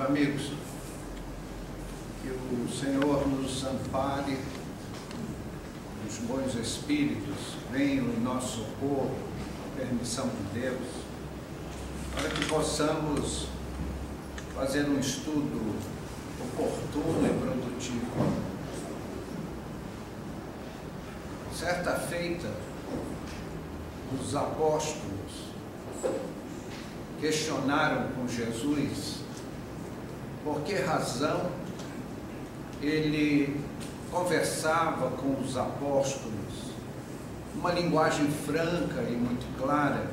amigos, que o Senhor nos ampare, os bons espíritos venham em nosso socorro, com permissão de Deus, para que possamos fazer um estudo oportuno e produtivo. Certa feita, os apóstolos questionaram com Jesus por que razão ele conversava com os apóstolos uma linguagem franca e muito clara,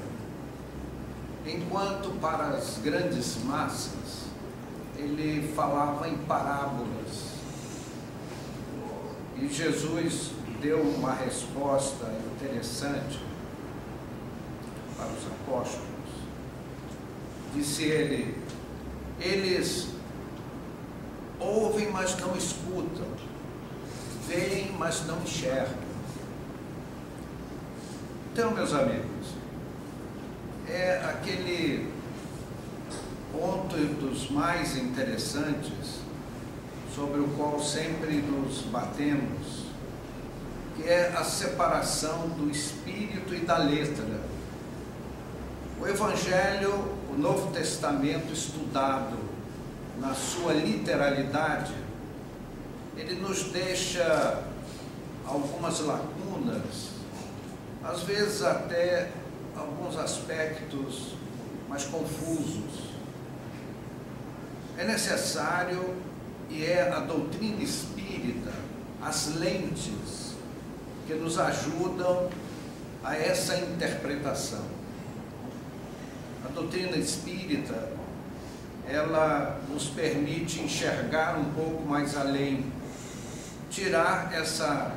enquanto para as grandes massas ele falava em parábolas. E Jesus deu uma resposta interessante para os apóstolos. Disse ele: eles ouvem, mas não escutam, veem, mas não enxergam. Então, meus amigos, é aquele ponto dos mais interessantes sobre o qual sempre nos batemos, que é a separação do espírito e da letra. O Evangelho, o Novo Testamento estudado na sua literalidade, ele nos deixa algumas lacunas, às vezes até alguns aspectos mais confusos. É necessário, e é a doutrina espírita, as lentes que nos ajudam a essa interpretação. A doutrina espírita, ela nos permite enxergar um pouco mais além, tirar essa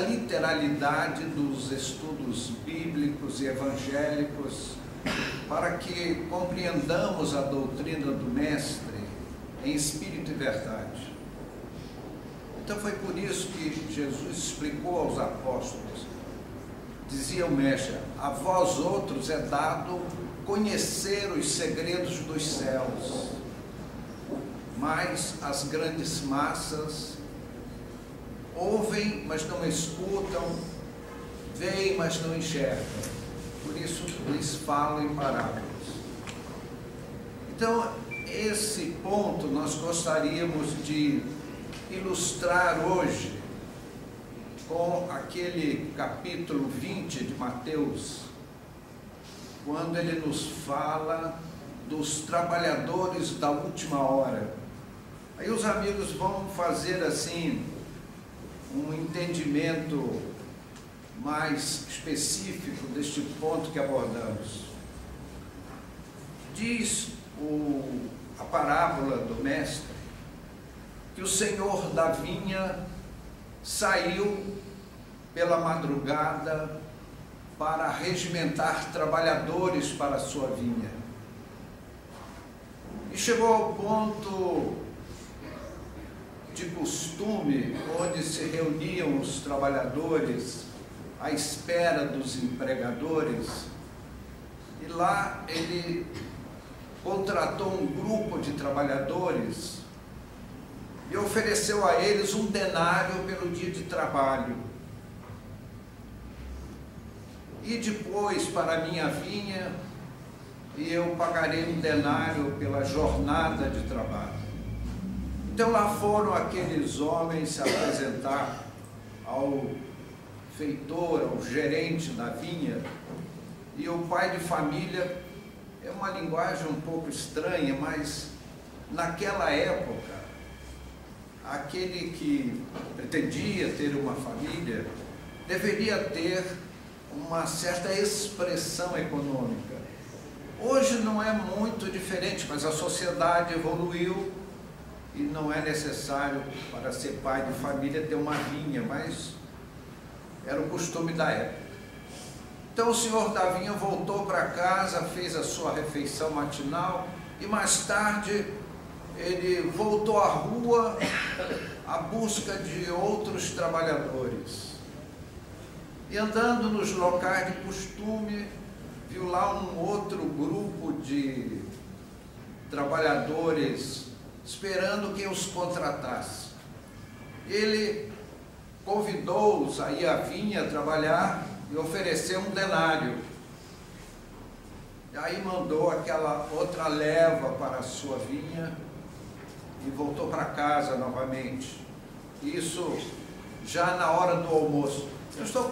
literalidade dos estudos bíblicos e evangélicos, para que compreendamos a doutrina do Mestre em espírito e verdade. Então foi por isso que Jesus explicou aos apóstolos. Dizia o Mestre: a vós outros é dado conhecer os segredos dos céus, mas as grandes massas ouvem, mas não escutam, veem, mas não enxergam. Por isso lhes falo em parábolas. Então, esse ponto nós gostaríamos de ilustrar hoje com aquele capítulo 20 de Mateus, quando ele nos fala dos trabalhadores da última hora. Aí os amigos vão fazer assim um entendimento mais específico deste ponto que abordamos. Diz a parábola do Mestre que o senhor da vinha saiu pela madrugada para regimentar trabalhadores para a sua vinha. E chegou ao ponto de costume, onde se reuniam os trabalhadores à espera dos empregadores, e lá ele contratou um grupo de trabalhadores e ofereceu a eles 1 denário pelo dia de trabalho. E depois para a minha vinha, e eu pagarei 1 denário pela jornada de trabalho. Então lá foram aqueles homens se apresentar ao feitor, ao gerente da vinha, e o pai de família, é uma linguagem um pouco estranha, mas naquela época, aquele que pretendia ter uma família deveria ter uma certa expressão econômica. Hoje não é muito diferente, mas a sociedade evoluiu e não é necessário para ser pai de família ter uma vinha, mas era o costume da época. Então o senhor da vinha voltou para casa, fez a sua refeição matinal e mais tarde ele voltou à rua à busca de outros trabalhadores. E andando nos locais de costume, viu lá um outro grupo de trabalhadores esperando quem os contratasse. Ele convidou-os a ir à vinha trabalhar e ofereceu um denário. E aí mandou aquela outra leva para a sua vinha e voltou para casa novamente. Isso já na hora do almoço. Eu estou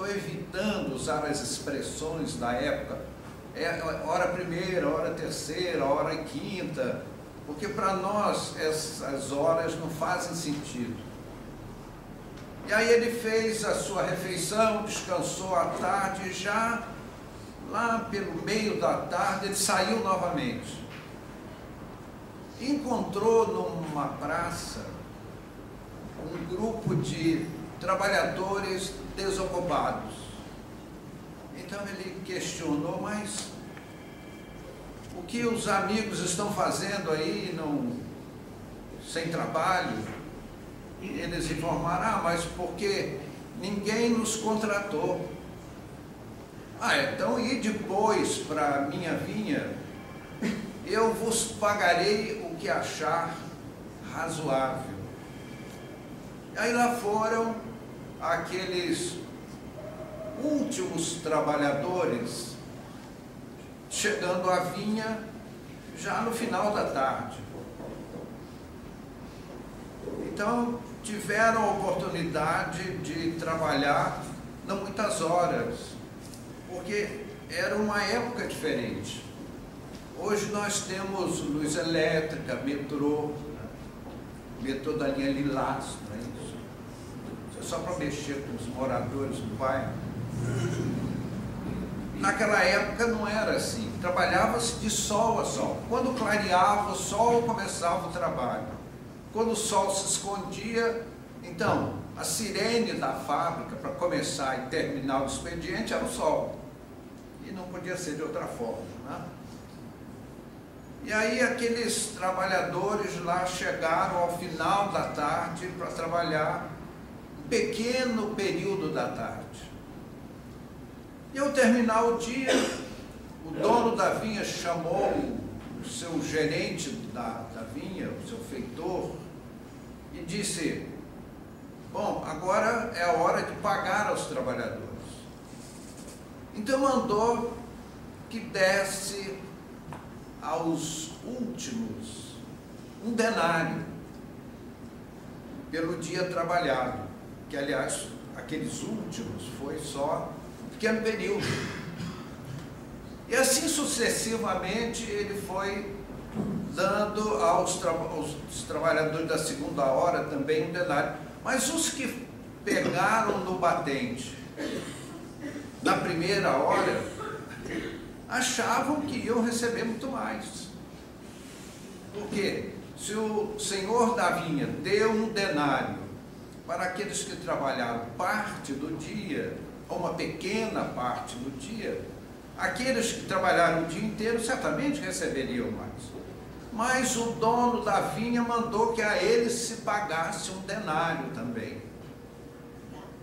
evitando usar as expressões da época, hora primeira, hora terceira, hora quinta, porque para nós essas horas não fazem sentido. E aí ele fez a sua refeição, descansou à tarde, e já lá pelo meio da tarde ele saiu novamente. Encontrou numa praça um grupo de trabalhadores desocupados. Então ele questionou, mas o que os amigos estão fazendo aí sem trabalho? E eles informaram, mas porque ninguém nos contratou. Então ir depois para a minha vinha, eu vos pagarei o que achar razoável. Aí lá foram aqueles últimos trabalhadores chegando à vinha já no final da tarde. Então tiveram a oportunidade de trabalhar não muitas horas, porque era uma época diferente. Hoje nós temos luz elétrica, metrô da linha Lilás, não é isso? Isso é só para mexer com os moradores do bairro. Naquela época não era assim, trabalhava-se de sol a sol. Quando clareava o sol, começava o trabalho. Quando o sol se escondia, então, a sirene da fábrica para começar e terminar o expediente era o sol. E não podia ser de outra forma, né? E aí aqueles trabalhadores lá chegaram ao final da tarde para trabalhar um pequeno período da tarde. E ao terminar o dia, o dono da vinha chamou o seu gerente da vinha, o seu feitor, e disse, bom, agora é a hora de pagar aos trabalhadores. Então mandou que desse aos últimos um denário pelo dia trabalhado, que aliás, aqueles últimos foi só um pequeno período. E assim sucessivamente ele foi dando aos trabalhadores da segunda hora também um denário. Mas os que pegaram no batente na primeira hora achavam que iam receber muito mais. Porque se o senhor da vinha deu um denário para aqueles que trabalharam parte do dia, ou uma pequena parte do dia, aqueles que trabalharam o dia inteiro certamente receberiam mais. Mas o dono da vinha mandou que a eles se pagasse um denário também.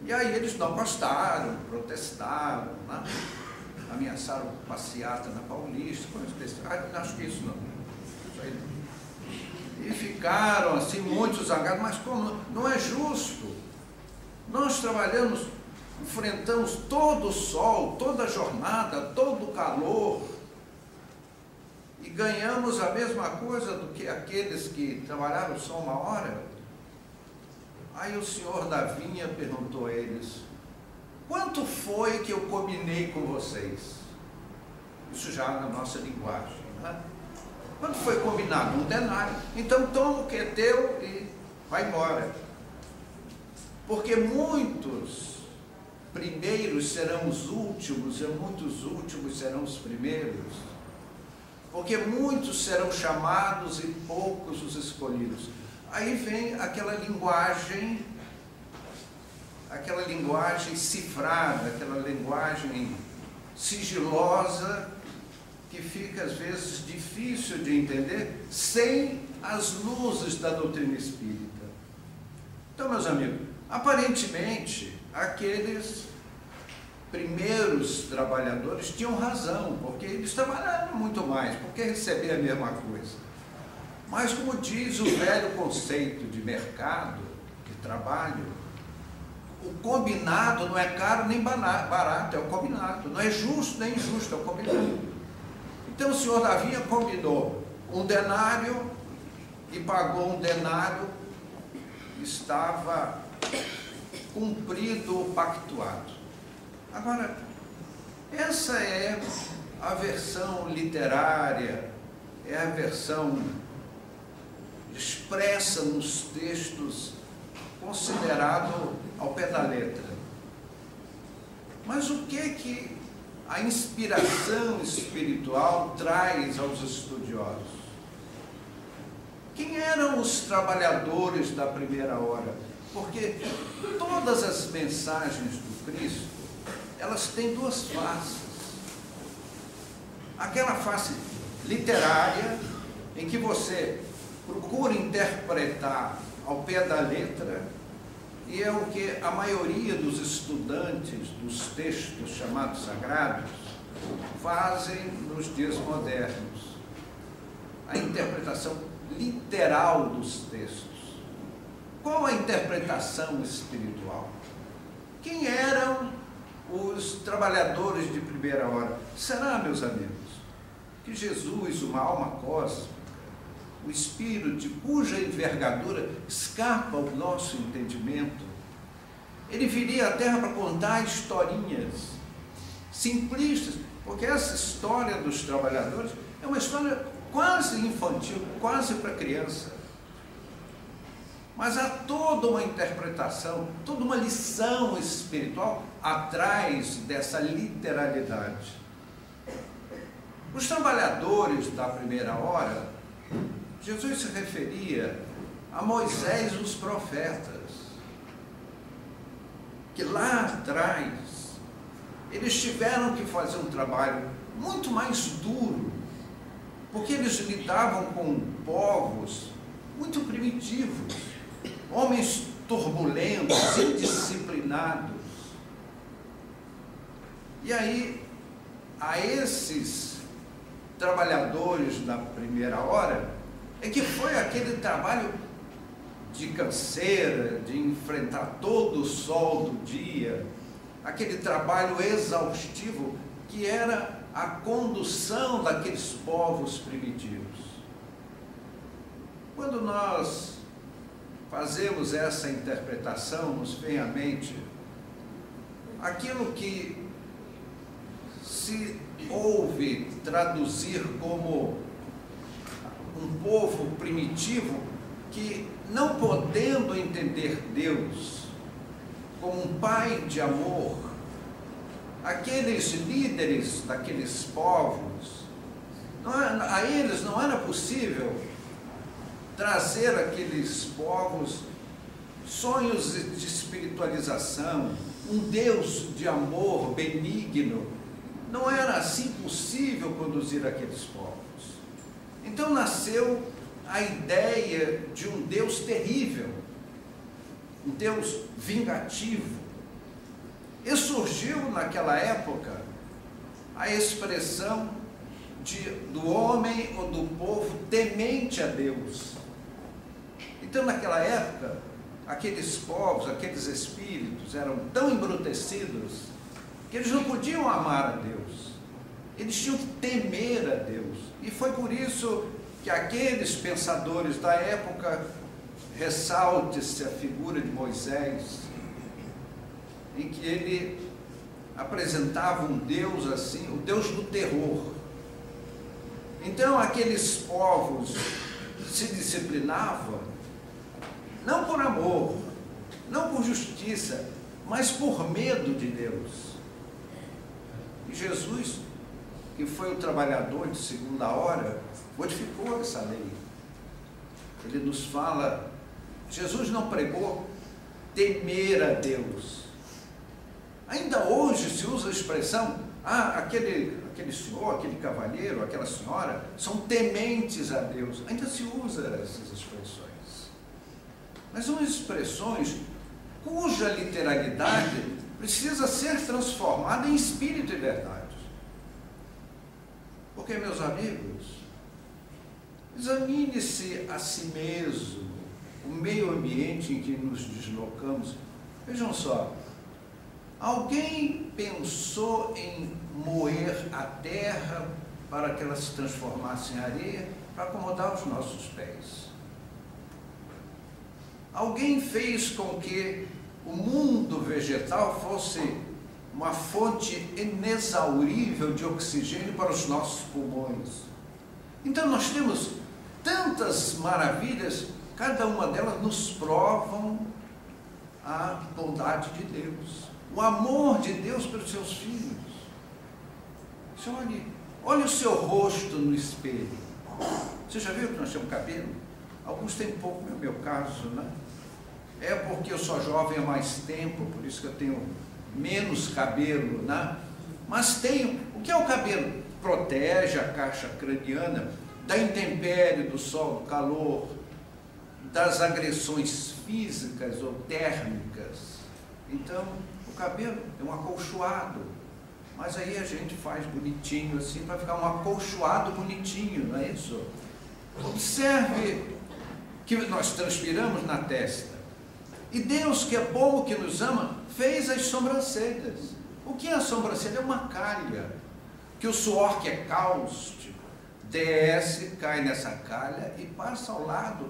E aí eles não gostaram, protestaram, né? Ameaçaram passeata na Paulista, acho que isso não. Isso aí não. E ficaram assim muitos zangados, mas como não é justo? Nós trabalhamos, enfrentamos todo o sol, toda a jornada, todo o calor, e ganhamos a mesma coisa do que aqueles que trabalharam só uma hora. Aí o senhor da vinha perguntou a eles, quanto foi que eu combinei com vocês? Isso já na nossa linguagem, né? Quanto foi combinado? Um denário. Então toma o que é teu e vai embora. Porque muitos primeiros serão os últimos, e muitos últimos serão os primeiros. Porque muitos serão chamados e poucos os escolhidos. Aí vem aquela linguagem cifrada, aquela linguagem sigilosa, que fica às vezes difícil de entender, sem as luzes da doutrina espírita. Então, meus amigos, aparentemente, aqueles primeiros trabalhadores tinham razão, porque eles trabalharam muito mais, porque recebiam a mesma coisa. Mas, como diz o velho conceito de mercado, de trabalho, o combinado não é caro nem barato, é o combinado. Não é justo nem injusto, é o combinado. Então o senhor da vinha combinou 1 denário e pagou 1 denário, estava cumprido o pactuado. Agora, essa é a versão literária, é a versão expressa nos textos, considerado ao pé da letra. Mas o que a inspiração espiritual traz aos estudiosos? Quem eram os trabalhadores da primeira hora? Porque todas as mensagens do Cristo, elas têm duas faces. Aquela face literária, em que você procura interpretar ao pé da letra, e é o que a maioria dos estudantes dos textos chamados sagrados fazem nos dias modernos. A interpretação literal dos textos. Qual a interpretação espiritual? Quem eram os trabalhadores de primeira hora? Será, meus amigos, que Jesus, uma alma cósmica, o Espírito de cuja envergadura escapa ao nosso entendimento, ele viria à Terra para contar historinhas simplistas, porque essa história dos trabalhadores é uma história quase infantil, quase para criança. Mas há toda uma interpretação, toda uma lição espiritual atrás dessa literalidade. Os trabalhadores da primeira hora, Jesus se referia a Moisés e os profetas, que lá atrás eles tiveram que fazer um trabalho muito mais duro, porque eles lidavam com povos muito primitivos, homens turbulentos, indisciplinados. E aí, a esses trabalhadores da primeira hora, é que foi aquele trabalho de canseira, de enfrentar todo o sol do dia, aquele trabalho exaustivo que era a condução daqueles povos primitivos. Quando nós fazemos essa interpretação, nos vem à mente aquilo que se ouve traduzir como um povo primitivo que, não podendo entender Deus como um pai de amor, aqueles líderes daqueles povos, a eles não era possível trazer aqueles povos sonhos de espiritualização, um Deus de amor benigno. Não era assim possível conduzir aqueles povos. Então nasceu a ideia de um Deus terrível, um Deus vingativo. E surgiu naquela época a expressão do homem ou do povo temente a Deus. Então naquela época, aqueles povos, aqueles espíritos eram tão embrutecidos que eles não podiam amar a Deus, eles tinham que temer a Deus. E foi por isso que aqueles pensadores da época, ressalte-se a figura de Moisés, em que ele apresentava um Deus assim, o Deus do terror. Então aqueles povos se disciplinavam, não por amor, não por justiça, mas por medo de Deus. E Jesus, que foi o trabalhador de segunda hora, modificou essa lei. Ele nos fala, Jesus não pregou temer a Deus. Ainda hoje se usa a expressão, aquele senhor, aquele cavalheiro, aquela senhora, são tementes a Deus. Ainda se usa essas expressões. Mas são expressões cuja literalidade precisa ser transformada em espírito e verdade. Porque, meus amigos, examine-se a si mesmo, o meio ambiente em que nos deslocamos. Vejam só, alguém pensou em moer a terra para que ela se transformasse em areia para acomodar os nossos pés? Alguém fez com que o mundo vegetal fosse uma fonte inexaurível de oxigênio para os nossos pulmões. Então nós temos tantas maravilhas, cada uma delas nos provam a bondade de Deus, o amor de Deus pelos seus filhos. Olhe o seu rosto no espelho. Você já viu que nós temos cabelo? Alguns têm pouco, no meu caso, né? É porque eu sou jovem há mais tempo, por isso que eu tenho menos cabelo, né? Mas tenho. O que é o cabelo? Protege a caixa craniana da intempérie, do sol, do calor, das agressões físicas ou térmicas. Então, o cabelo é um acolchoado, mas aí a gente faz bonitinho assim, para ficar um acolchoado bonitinho, não é isso? Observe que nós transpiramos na testa. E Deus, que é bom, que nos ama, fez as sobrancelhas. O que é a sobrancelha? É uma calha, que o suor, que é cáustico, desce, cai nessa calha e passa ao lado,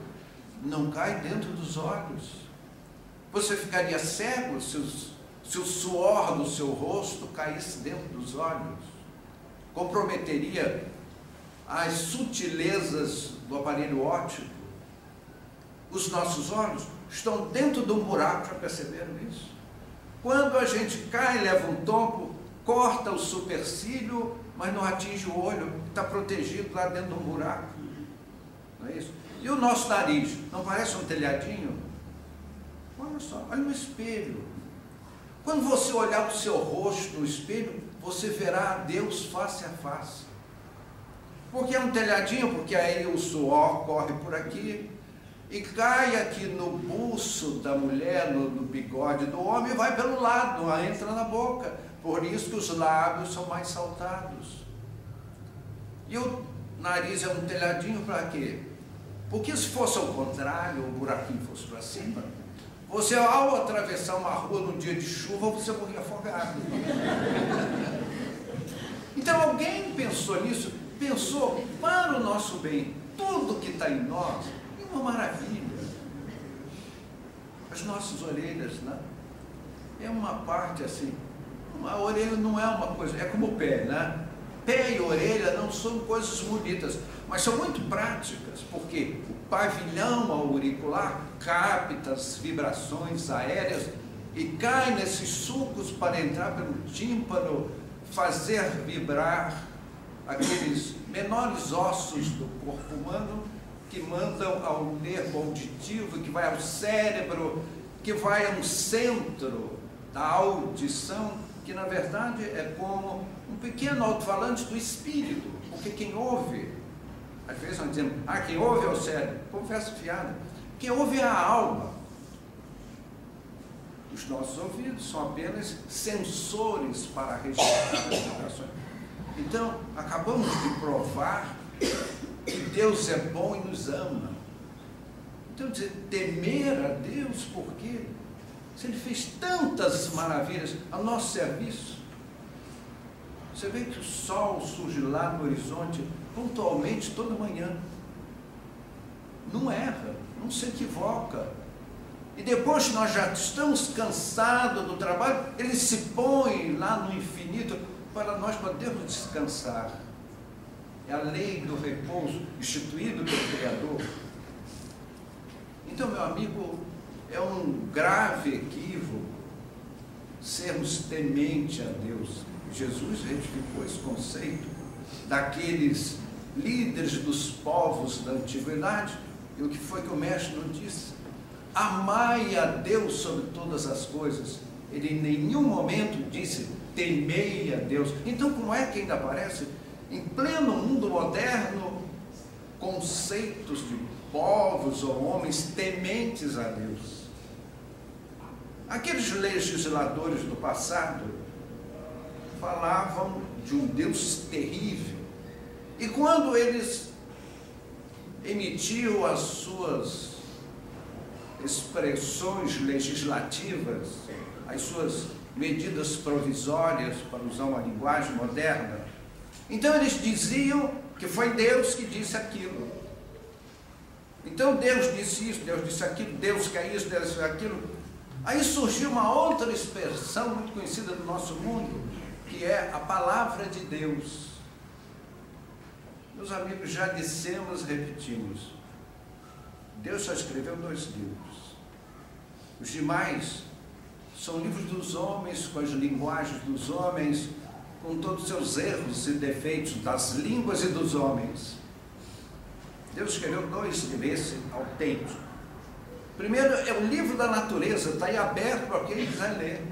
não cai dentro dos olhos. Você ficaria cego se o suor do seu rosto caísse dentro dos olhos. Comprometeria as sutilezas do aparelho óptico. Os nossos olhos estão dentro de um buraco, já perceberam isso? Quando a gente cai, leva um tombo, corta o supercílio, mas não atinge o olho, está protegido lá dentro de um buraco. Não é isso? E o nosso nariz, não parece um telhadinho? Olha só, olha no espelho. Quando você olhar para o seu rosto no espelho, você verá Deus face a face. Porque é um telhadinho, porque aí o suor corre por aqui, e cai aqui no buço da mulher, no bigode do homem, e vai pelo lado, entra na boca. Por isso que os lábios são mais saltados. E o nariz é um telhadinho para quê? Porque se fosse ao contrário, o buraquinho fosse para cima, você, ao atravessar uma rua num dia de chuva, você morria afogado. Então alguém pensou nisso, pensou para o nosso bem. Tudo que está em nós é uma maravilha. As nossas orelhas, né? É uma parte assim. A orelha não é uma coisa, é como o pé, né? Pé e orelha não são coisas bonitas, mas são muito práticas, porque o pavilhão auricular capta as vibrações aéreas e cai nesses sulcos para entrar pelo tímpano, fazer vibrar aqueles menores ossos do corpo humano que mandam ao nervo auditivo, que vai ao cérebro, que vai a um centro da audição, que na verdade é como um pequeno alto-falante do espírito, porque quem ouve, às vezes nós dizemos, quem ouve é o cérebro, conversa fiada, quem ouve é a alma. Os nossos ouvidos são apenas sensores para registrar as vibrações. Então, acabamos de provar que Deus é bom e nos ama. Então, dizer, temer a Deus, por quê? Se Ele fez tantas maravilhas a nosso serviço. Você vê que o sol surge lá no horizonte pontualmente toda manhã. Não erra, não se equivoca. E depois que nós já estamos cansados do trabalho, ele se põe lá no infinito para nós podermos descansar. É a lei do repouso instituído pelo Criador. Então, meu amigo, é um grave equívoco sermos temente a Deus. Jesus retificou esse conceito daqueles líderes dos povos da antiguidade. E o que foi que o mestre nos disse? Amai a Deus sobre todas as coisas. Ele em nenhum momento disse temei a Deus. Então, como é que ainda aparece em pleno mundo moderno conceitos de povos ou homens tementes a Deus? Aqueles legisladores do passado falavam de um Deus terrível. E quando eles emitiam as suas expressões legislativas, as suas medidas provisórias, para usar uma linguagem moderna, então eles diziam que foi Deus que disse aquilo. Então Deus disse isso, Deus disse aquilo, Deus quer isso, Deus quer aquilo. Aí surgiu uma outra expressão muito conhecida do nosso mundo, que é a palavra de Deus. Meus amigos, já dissemos, repetimos, Deus só escreveu 2 livros. Os demais são livros dos homens, com as linguagens dos homens, com todos os seus erros e defeitos das línguas e dos homens. Deus escreveu 2 livros autênticos. Primeiro é o livro da natureza, está aí aberto para quem quiser ler.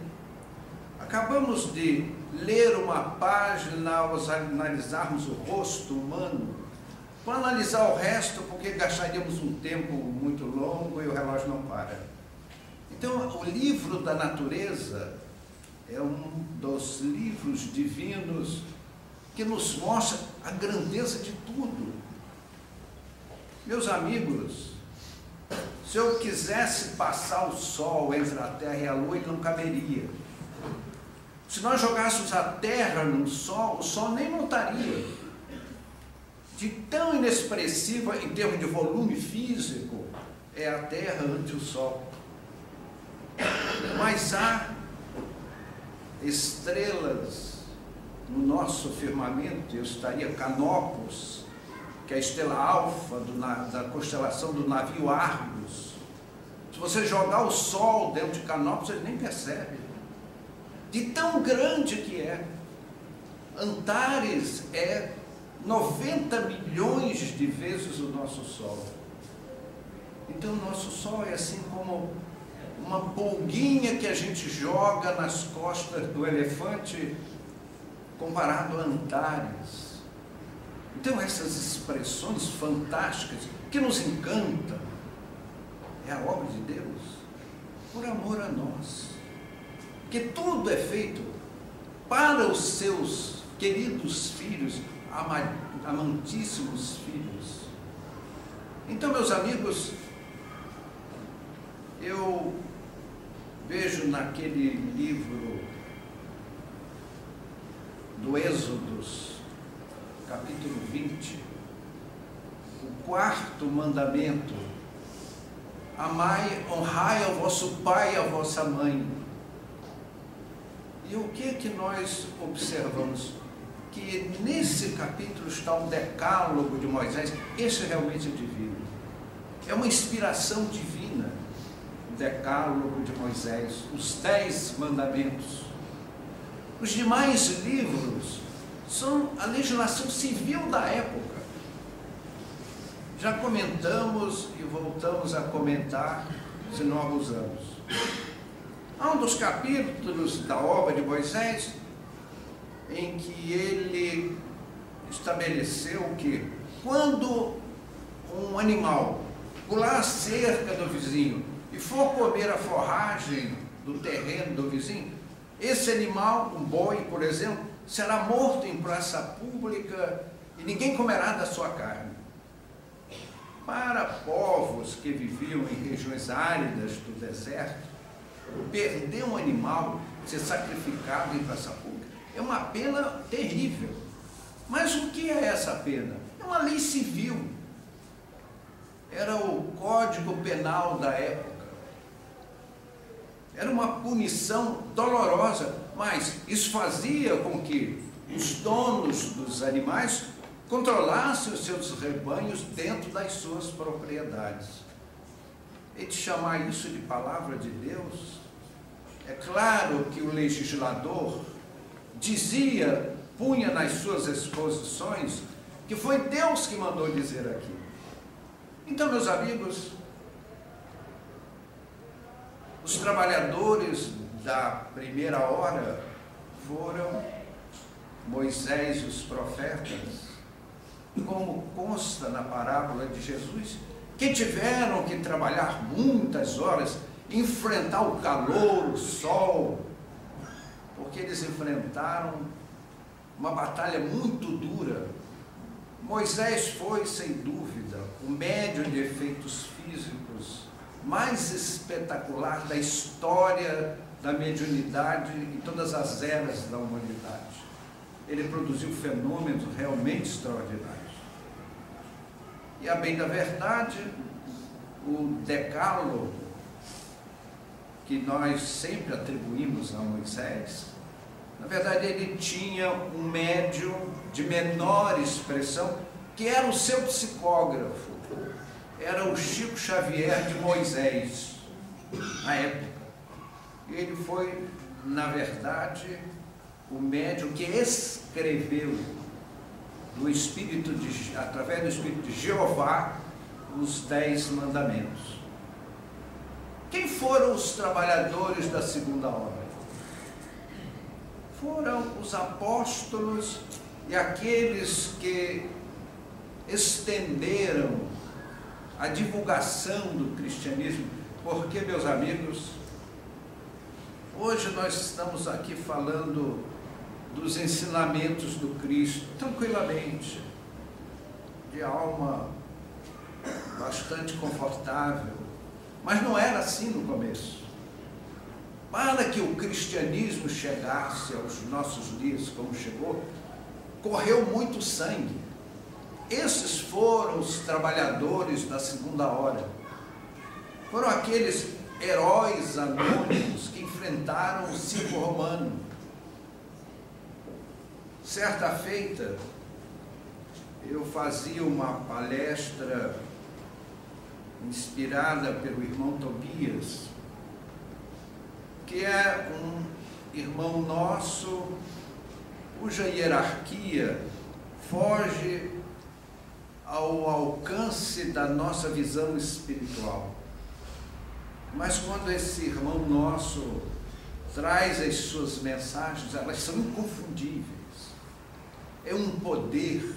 Acabamos de ler uma página ao analisarmos o rosto humano. Para analisar o resto, porque gastaríamos um tempo muito longo e o relógio não para. Então, o livro da natureza é um dos livros divinos que nos mostra a grandeza de tudo. Meus amigos, se eu quisesse passar o sol entre a Terra e a Lua, ele não caberia. Se nós jogássemos a Terra no sol, o sol nem notaria. De tão inexpressiva em termos de volume físico é a Terra ante o sol. Mas há estrelas no nosso firmamento. Eu estaria Canopus, que é a estrela alfa da constelação do navio Argos. Se você jogar o sol dentro de Canopus, ele nem percebe. De tão grande que é. Antares é 90 milhões de vezes o nosso Sol. Então, o nosso Sol é assim como uma pulguinha que a gente joga nas costas do elefante, comparado a Antares. Então, essas expressões fantásticas que nos encantam, é a obra de Deus, por amor a nós. Porque tudo é feito para os seus queridos filhos, amantíssimos filhos. Então, meus amigos, eu vejo naquele livro do Êxodos, capítulo 20, o 4º mandamento: amai, honrai ao vosso pai e à vossa mãe. E o que nós observamos? Que nesse capítulo está o decálogo de Moisés. Esse realmente é divino. É uma inspiração divina. O decálogo de Moisés, os 10 mandamentos. Os demais livros são a legislação civil da época. Já comentamos e voltamos a comentar, se não abusamos. Há um dos capítulos da obra de Moisés em que ele estabeleceu que quando um animal pular a cerca do vizinho e for comer a forragem do terreno do vizinho, esse animal, um boi, por exemplo, será morto em praça pública e ninguém comerá da sua carne. Para povos que viviam em regiões áridas do deserto, perder um animal, ser sacrificado em praça pública, é uma pena terrível. Mas o que é essa pena? É uma lei civil. Era o Código Penal da época. Era uma punição dolorosa, mas isso fazia com que os donos dos animais controlassem os seus rebanhos dentro das suas propriedades. E de chamar isso de palavra de Deus, é claro que o legislador dizia, punha nas suas exposições, que foi Deus que mandou dizer aquilo. Então, meus amigos, os trabalhadores da primeira hora foram Moisés e os profetas, como consta na parábola de Jesus, que tiveram que trabalhar muitas horas enfrentar o calor, o sol, porque eles enfrentaram uma batalha muito dura. Moisés foi, sem dúvida, o médium de efeitos físicos mais espetacular da história da mediunidade em todas as eras da humanidade. Ele produziu fenômenos realmente extraordinários. E, a bem da verdade, o decálogo que nós sempre atribuímos a Moisés, na verdade ele tinha um médium de menor expressão, que era o seu psicógrafo, era o Chico Xavier de Moisés, na época. E ele foi, na verdade, o médium que escreveu através do Espírito de Jeová, os 10 mandamentos. Quem foram os trabalhadores da segunda hora? Foram os apóstolos e aqueles que estenderam a divulgação do cristianismo, porque, meus amigos, hoje nós estamos aqui falando dos ensinamentos do Cristo, tranquilamente, de alma bastante confortável, mas não era assim no começo. Para que o cristianismo chegasse aos nossos dias como chegou, correu muito sangue. Esses foram os trabalhadores da segunda hora. Foram aqueles heróis anônimos que enfrentaram o circo romano. Certa feita, eu fazia uma palestra inspirada pelo irmão Tobias, que é um irmão nosso cuja hierarquia foge ao alcance da nossa visão espiritual. Mas quando esse irmão nosso traz as suas mensagens, elas são inconfundíveis. É um poder,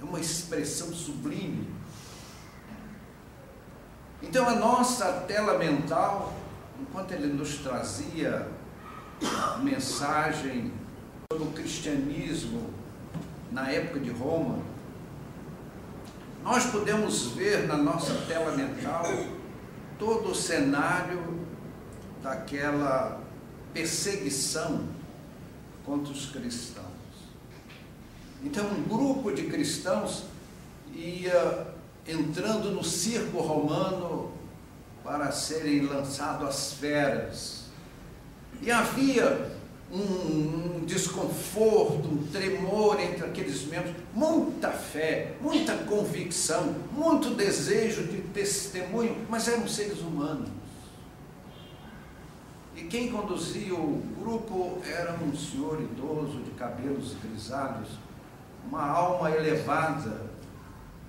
é uma expressão sublime. Então a nossa tela mental, enquanto ele nos trazia a mensagem sobre o cristianismo na época de Roma, nós podemos ver na nossa tela mental todo o cenário daquela perseguição contra os cristãos. Então um grupo de cristãos ia entrando no circo romano para serem lançados às feras. E havia um desconforto, um tremor entre aqueles membros, muita fé, muita convicção, muito desejo de testemunho, mas eram seres humanos. E quem conduzia o grupo era um senhor idoso, de cabelos grisalhos, uma alma elevada,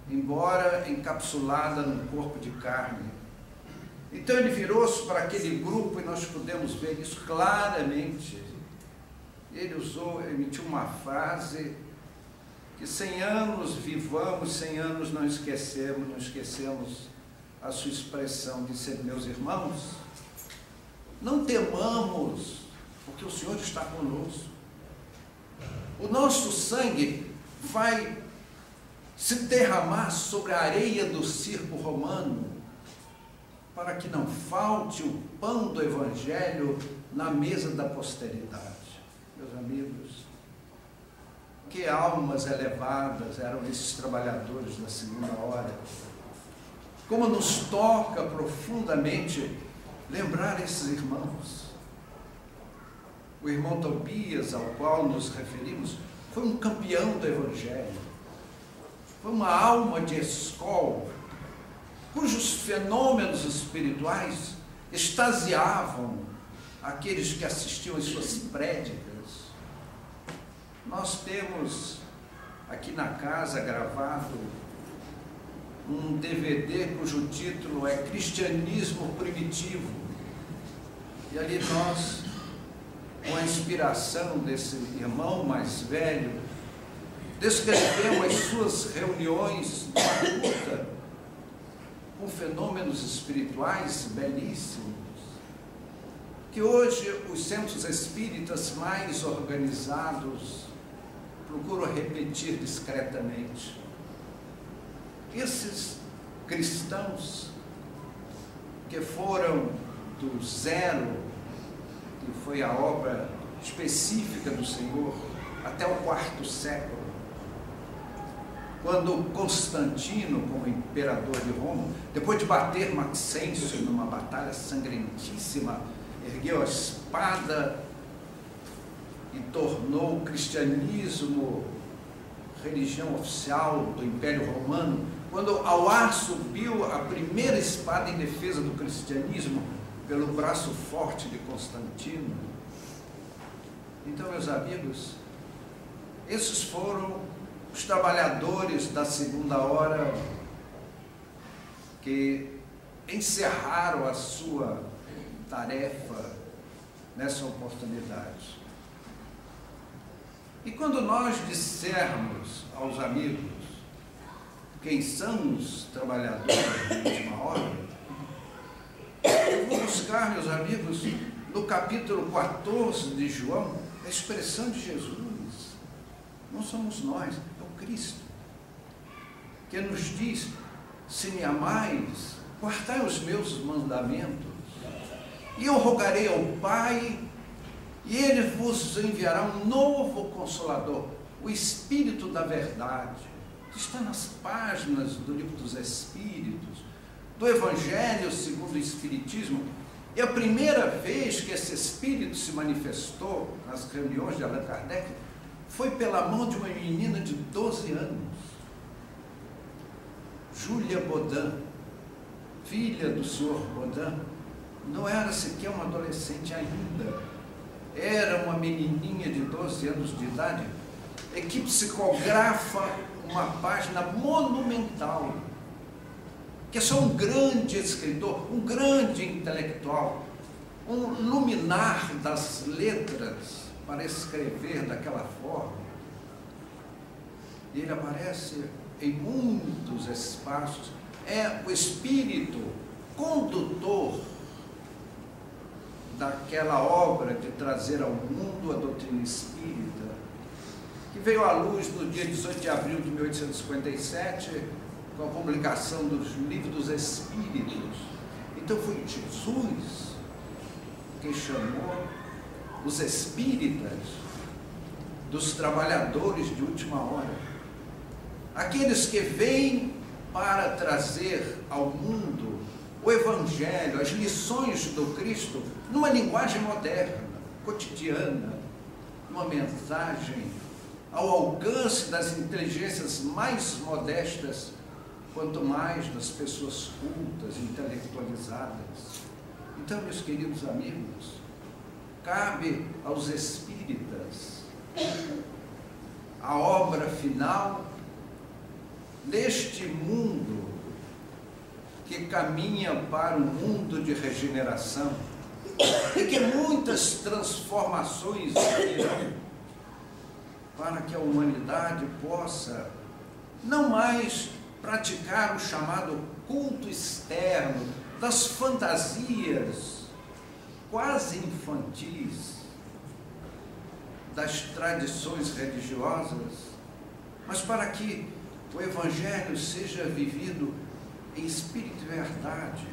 embora encapsulada num corpo de carne. Então ele virou-se para aquele grupo e nós podemos ver isso claramente. Ele emitiu uma frase que 100 anos vivamos, 100 anos não esquecemos a sua expressão, disse: meus irmãos, não temamos, porque o Senhor está conosco. O nosso sangue vai se derramar sobre a areia do circo romano, para que não falte o pão do Evangelho na mesa da posteridade. Meus amigos, que almas elevadas eram esses trabalhadores da segunda hora. Como nos toca profundamente lembrar esses irmãos. O irmão Tobias, ao qual nos referimos, foi um campeão do Evangelho. Foi uma alma de escola, cujos fenômenos espirituais extasiavam aqueles que assistiam às suas prédicas. Nós temos aqui na casa gravado um DVD cujo título é Cristianismo Primitivo. E ali nós, com a inspiração desse irmão mais velho, descrevemos as suas reuniões numa luta com fenômenos espirituais belíssimos. que hoje os centros espíritas mais organizados procuram repetir discretamente. Esses cristãos que foram do zero, que foi a obra específica do Senhor, até o IV século, quando Constantino, como imperador de Roma, depois de bater Maxêncio numa batalha sangrentíssima, ergueu a espada e tornou o cristianismo religião oficial do Império Romano, quando ao ar subiu a primeira espada em defesa do cristianismo pelo braço forte de Constantino. Então, meus amigos, esses foram os trabalhadores da segunda hora que encerraram a sua tarefa nessa oportunidade. E quando nós dissermos aos amigos quem são os trabalhadores de última hora, eu vou buscar, meus amigos, no capítulo 14 de João, a expressão de Jesus. Não somos nós, é o Cristo, que nos diz: se me amais, guardai os meus mandamentos, e eu rogarei ao Pai, e Ele vos enviará um novo Consolador, o Espírito da Verdade, que está nas páginas do Livro dos Espíritos, do Evangelho segundo o Espiritismo. E a primeira vez que esse Espírito se manifestou nas reuniões de Allan Kardec foi pela mão de uma menina de 12 anos, Júlia Baudin, filha do senhor Baudin. Não era sequer uma adolescente ainda, era uma menininha de 12 anos de idade, e que psicografa uma página monumental, que é só um grande escritor, um grande intelectual, um luminar das letras para escrever daquela forma. E ele aparece em muitos espaços, é o espírito condutor daquela obra de trazer ao mundo a doutrina espírita, que veio à luz no dia 18 de abril de 1857, com a publicação dos Livros dos Espíritos. Então foi Jesus que chamou os espíritas dos trabalhadores de última hora, aqueles que vêm para trazer ao mundo o Evangelho, as lições do Cristo, numa linguagem moderna, cotidiana, uma mensagem ao alcance das inteligências mais modestas, quanto mais das pessoas cultas, intelectualizadas. Então, meus queridos amigos, cabe aos espíritas a obra final neste mundo que caminha para um mundo de regeneração e que muitas transformações virão para que a humanidade possa não mais praticar o chamado culto externo das fantasias quase infantis das tradições religiosas, mas para que o Evangelho seja vivido em espírito e verdade,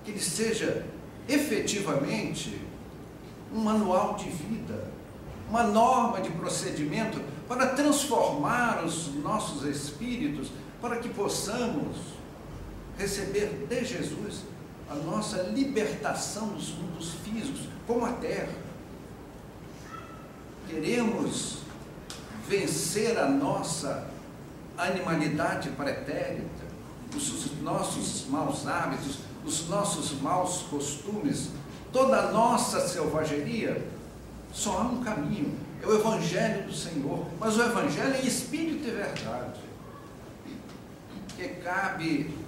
que ele seja efetivamente um manual de vida, uma norma de procedimento para transformar os nossos espíritos, para que possamos receber de Jesus a nossa libertação dos mundos físicos, como a terra. Queremos vencer a nossa animalidade pretérita, os nossos maus hábitos, os nossos maus costumes, toda a nossa selvageria. Só há um caminho, é o Evangelho do Senhor, mas o Evangelho é espírito e verdade, que cabe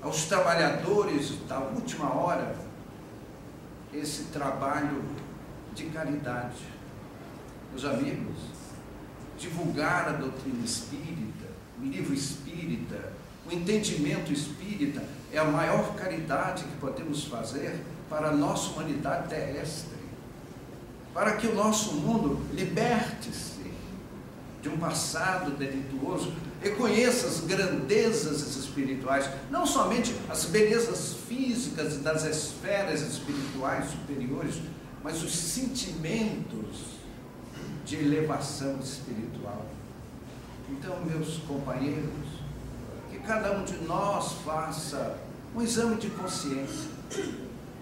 aos trabalhadores da última hora esse trabalho de caridade. Meus amigos, divulgar a doutrina espírita, o livro espírita, o entendimento espírita é a maior caridade que podemos fazer para a nossa humanidade terrestre, para que o nosso mundo liberte-se de um passado delituoso, reconheça as grandezas espirituais, não somente as belezas físicas das esferas espirituais superiores, mas os sentimentos de elevação espiritual. Então, meus companheiros, que cada um de nós faça um exame de consciência.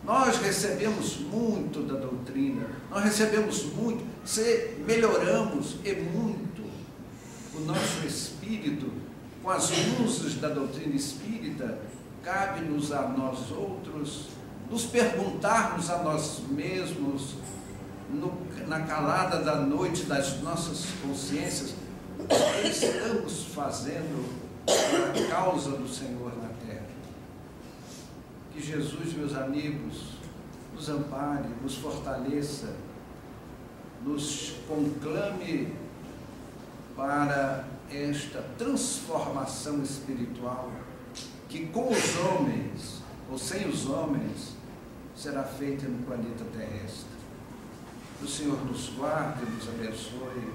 Nós recebemos muito da doutrina, nós recebemos muito, melhoramos e muito o nosso espírito com as luzes da doutrina espírita. Cabe-nos a nós outros nos perguntarmos a nós mesmos, na calada da noite das nossas consciências, o que estamos fazendo na causa do Senhor na terra. Que Jesus, meus amigos, nos ampare, nos fortaleça, nos conclame para esta transformação espiritual que com os homens ou sem os homens será feita no planeta terrestre. O Senhor nos guarde e nos abençoe.